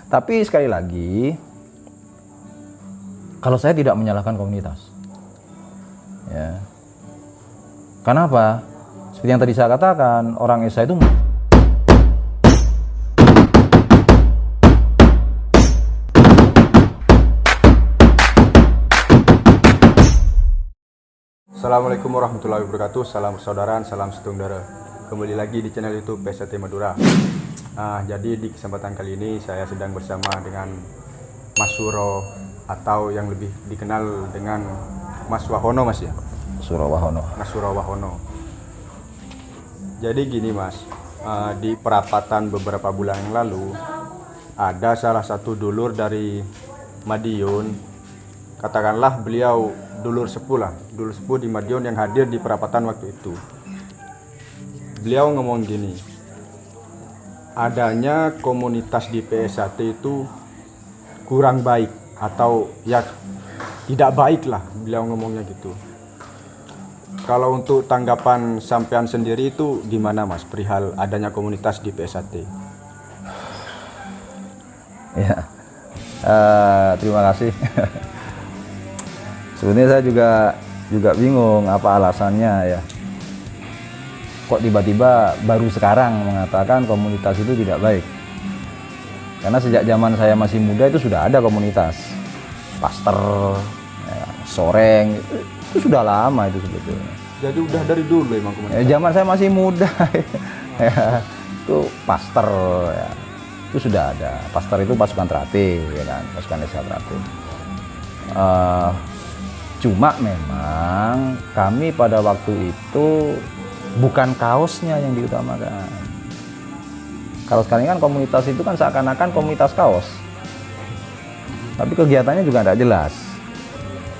Tapi sekali lagi, kalau saya tidak menyalahkan komunitas, ya. Kenapa? Seperti yang tadi saya katakan, orang Esa itu Assalamualaikum warahmatullahi wabarakatuh. Salam persaudaraan, salam setungdara. Kembali lagi di channel YouTube PSAT Madura. Jadi di kesempatan kali ini saya sedang bersama dengan Mas Suro, atau yang lebih dikenal dengan Mas Wahono, Mas ya. Suro Wahono. Mas Suro Wahono. Jadi gini Mas, di perapatan beberapa bulan yang lalu ada salah satu dulur dari Madiun, katakanlah beliau dulur sepuh di Madiun yang hadir di perapatan waktu itu. Beliau ngomong gini, adanya komunitas di PSAT itu kurang baik, atau ya tidak baik lah, beliau ngomongnya gitu. Kalau untuk tanggapan sampean sendiri itu gimana Mas, perihal adanya komunitas di PSAT? Ya, terima kasih. Sebenarnya saya juga bingung apa alasannya ya. Kok tiba-tiba baru sekarang mengatakan komunitas itu tidak baik? Karena sejak zaman saya masih muda itu sudah ada komunitas. Pastor, ya, soreng, itu sudah lama itu sebetulnya. Jadi udah dari dulu emang komunitas? Ya, zaman saya masih muda, ya, itu pastor, ya, itu sudah ada. Pastor itu pasukan Teratil, ya kan, pasukan desa Teratil. Cuma memang kami pada waktu itu bukan kaosnya yang diutamakan. Kalau sekarang kan komunitas itu kan seakan-akan komunitas kaos, tapi kegiatannya juga tidak jelas,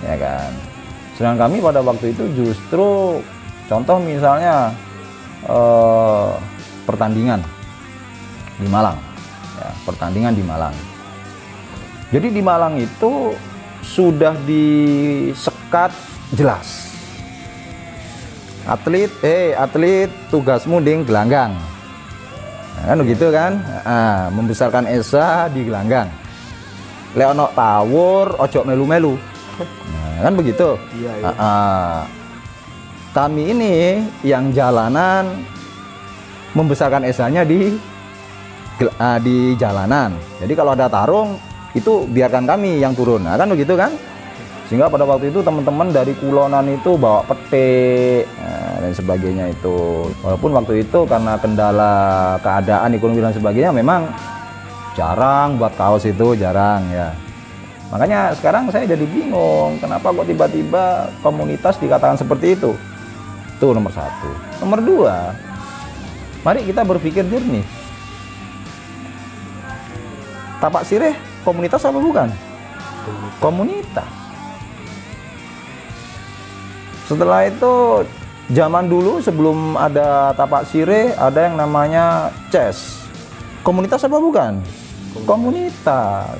ya kan. Sedangkan kami pada waktu itu justru contoh misalnya pertandingan di Malang, ya, pertandingan di Malang. Jadi di Malang itu sudah disekat jelas. Atlet tugasmu ding gelanggang. Nah, kan begitu kan? Membesarkan Esa di gelanggang. Lek ono tawur ojo melu-melu. Nah, kan begitu. Iya. Kami ini yang jalanan membesarkan Esanya di jalanan. Jadi kalau ada tarung itu biarkan kami yang turun, nah, kan begitu kan? Sehingga pada waktu itu teman-teman dari Kulonan itu bawa pete, dan sebagainya itu. Walaupun waktu itu karena kendala keadaan ekonomi dan sebagainya memang jarang buat kaos itu, jarang ya. Makanya sekarang saya jadi bingung, kenapa kok tiba-tiba komunitas dikatakan seperti itu. Itu nomor satu. Nomor dua, mari kita berpikir jernih. Tapak Sireh komunitas apa bukan? Komunitas. Setelah itu zaman dulu sebelum ada Tapak Sireh ada yang namanya CES. Komunitas apa bukan? Komunitas.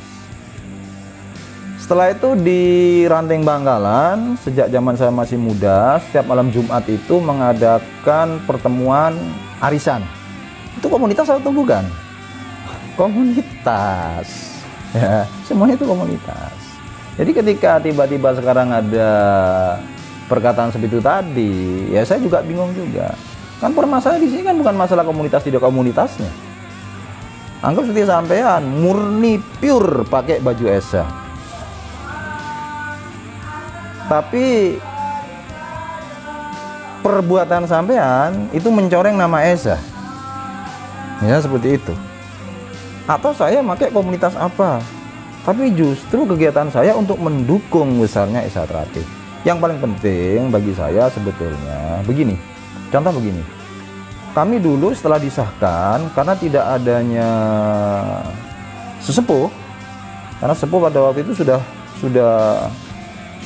Setelah itu di Ranteng Bangkalan sejak zaman saya masih muda, setiap malam Jumat itu mengadakan pertemuan arisan. Itu komunitas atau bukan? Komunitas. Ya, semuanya itu komunitas. Jadi ketika tiba-tiba sekarang ada perkataan seperti itu tadi, ya saya juga bingung juga. Kan permasalahan di sini kan bukan masalah komunitas tidak komunitasnya. Anggap seperti sampean murni pure pakai baju Esa. Tapi perbuatan sampean itu mencoreng nama Esa. Ya seperti itu. Atau saya pakai komunitas apa? Tapi justru kegiatan saya untuk mendukung besarnya Esa Teratil. Yang paling penting bagi saya sebetulnya begini. Contoh begini. Kami dulu setelah disahkan karena tidak adanya sesepuh, karena sesepuh pada waktu itu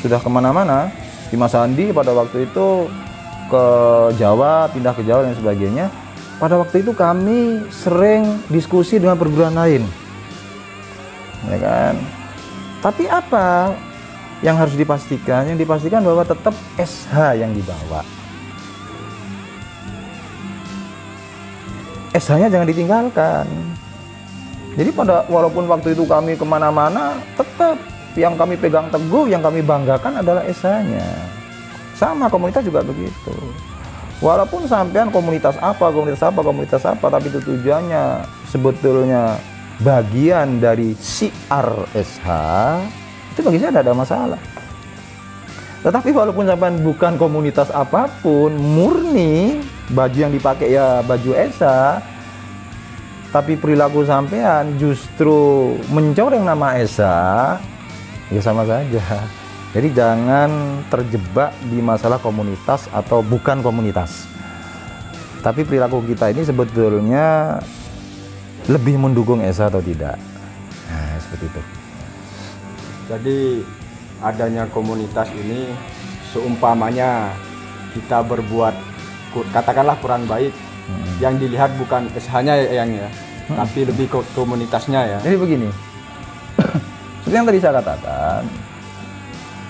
sudah kemana-mana. Di Mas Andi pada waktu itu ke Jawa, pindah ke Jawa dan sebagainya. Pada waktu itu kami sering diskusi dengan perguruan lain, ya kan. Tapi apa yang harus dipastikan? Yang dipastikan bahwa tetap SH yang dibawa. SH-nya jangan ditinggalkan. Jadi walaupun waktu itu kami kemana-mana, tetap yang kami pegang teguh, yang kami banggakan adalah esanya. Sama komunitas juga begitu. Walaupun sampean komunitas apa, tapi itu tujuannya sebetulnya bagian dari syiar SH, itu bagi saya tidak ada masalah. Tetapi walaupun sampean bukan komunitas apapun, murni baju yang dipakai ya baju ESA, tapi perilaku sampean justru mencoreng nama ESA, ya sama saja. Jadi jangan terjebak di masalah komunitas atau bukan komunitas. Tapi perilaku kita ini sebetulnya lebih mendukung ESA atau tidak. Nah, seperti itu. Jadi adanya komunitas ini seumpamanya kita berbuat katakanlah kurang baik, yang dilihat bukan SH-nya ya, tapi lebih ke komunitasnya ya. Jadi begini, seperti yang tadi saya katakan,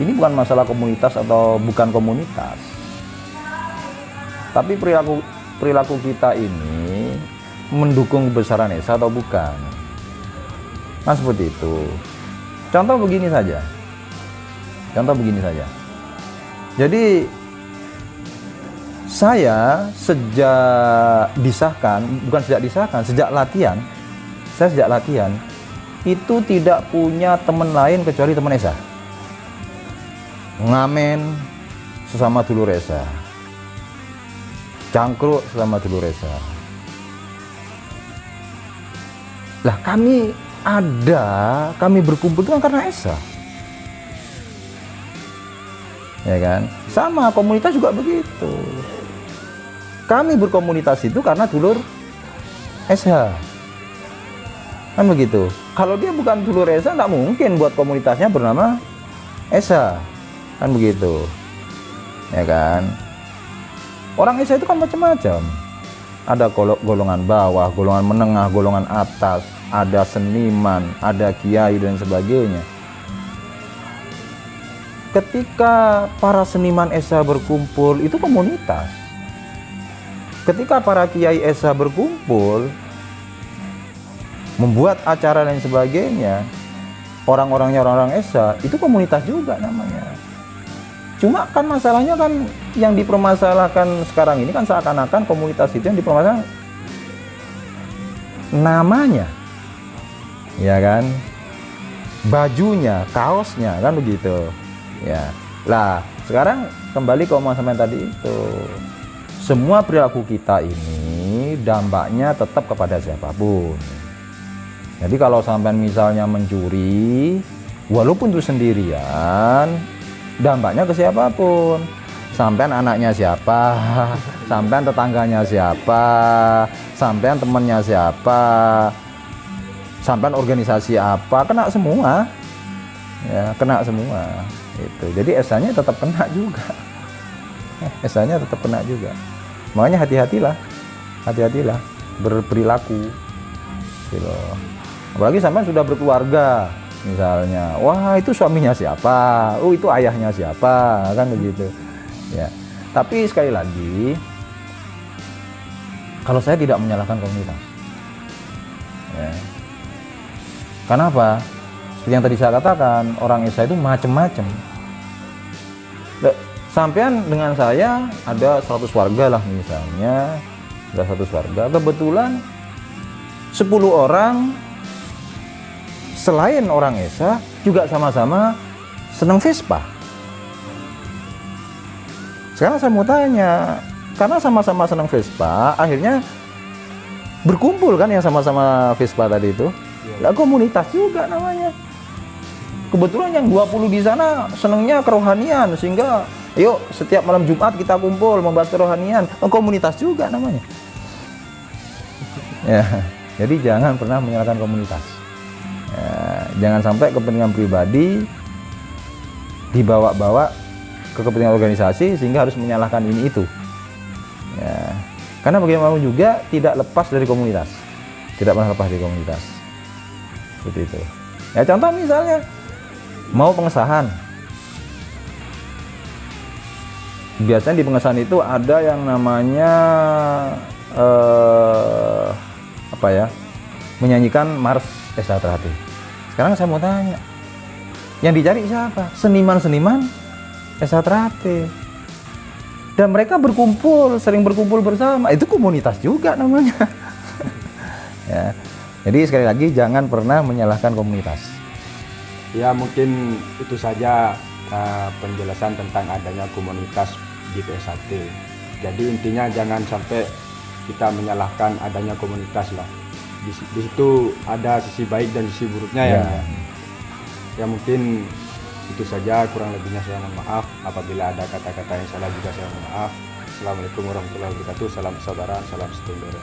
ini bukan masalah komunitas atau bukan komunitas, tapi perilaku kita ini mendukung kebesaran ESA atau bukan. Nah seperti itu. Contoh begini saja. Jadi saya sejak latihan itu tidak punya teman lain kecuali teman ESA. Ngamen sesama dulur ESA, cangkruk sesama dulur ESA. Lah kami berkumpul itu kan karena ESA, ya kan? Sama komunitas juga begitu. Kami berkomunitas itu karena dulur ESA, kan begitu. Kalau dia bukan dulur ESA, nggak mungkin buat komunitasnya bernama ESA, kan begitu, ya kan? Orang ESA itu kan macam-macam. Ada golongan bawah, golongan menengah, golongan atas, ada seniman, ada kiai dan sebagainya. Ketika para seniman ESA berkumpul, itu komunitas. Ketika para kiai ESA berkumpul, membuat acara dan sebagainya, orang-orangnya orang-orang ESA, itu komunitas juga namanya. Cuma kan masalahnya kan yang dipermasalahkan sekarang ini kan seakan-akan komunitas itu yang dipermasalahkan namanya, ya kan, bajunya, kaosnya, kan begitu, ya. Lah sekarang kembali ke omongan sampean tadi itu, semua perilaku kita ini dampaknya tetap kepada siapapun. Jadi kalau sampean misalnya mencuri, walaupun itu sendirian, dampaknya ke siapapun. Sampean anaknya siapa, sampean tetangganya siapa, sampean temannya siapa, sampean organisasi apa, kena semua, ya, kena semua itu. Jadi esanya tetap kena juga, esanya tetap kena juga. Makanya hati-hatilah berperilaku gitu. Apalagi sampean sudah berkeluarga misalnya, wah itu suaminya siapa, oh itu ayahnya siapa, kan begitu ya. Tapi sekali lagi, kalau saya tidak menyalahkan komunitas ya. Kenapa? Seperti yang tadi saya katakan, orang ESA itu macam-macam. Sampean dengan saya ada 100 warga lah misalnya, ada 100 warga, kebetulan 10 orang selain orang ESA juga sama-sama senang Vespa. Sekarang saya mau tanya, karena sama-sama senang Vespa, akhirnya berkumpul kan yang sama-sama Vespa tadi itu. Lah komunitas juga namanya. Kebetulan yang 20 di sana senangnya kerohanian, sehingga yuk setiap malam Jumat kita kumpul membahas kerohanian. Komunitas juga namanya. Ya, jadi jangan pernah menyalahkan komunitas. Ya, jangan sampai kepentingan pribadi dibawa-bawa ke kepentingan organisasi sehingga harus menyalahkan ini itu. Ya, karena bagaimanapun juga tidak lepas dari komunitas, tidak pernah lepas dari komunitas. Seperti itu. Ya contoh misalnya mau pengesahan, biasanya di pengesahan itu ada yang namanya menyanyikan Mars Esa Terhati. Sekarang saya mau tanya, yang dicari siapa? Seniman-seniman Esa Terhati. Dan mereka berkumpul, sering berkumpul bersama. Itu komunitas juga namanya. Ya. Jadi sekali lagi jangan pernah menyalahkan komunitas. Ya mungkin itu saja penjelasan tentang adanya komunitas di PS1. Jadi intinya jangan sampai kita menyalahkan adanya komunitas lah. Di situ ada sisi baik dan sisi buruknya ya. Ya mungkin itu saja, kurang lebihnya saya mohon maaf. Apabila ada kata-kata yang salah juga saya mohon maaf. Assalamualaikum warahmatullahi wabarakatuh. Salam persaudaraan, salam sejahtera.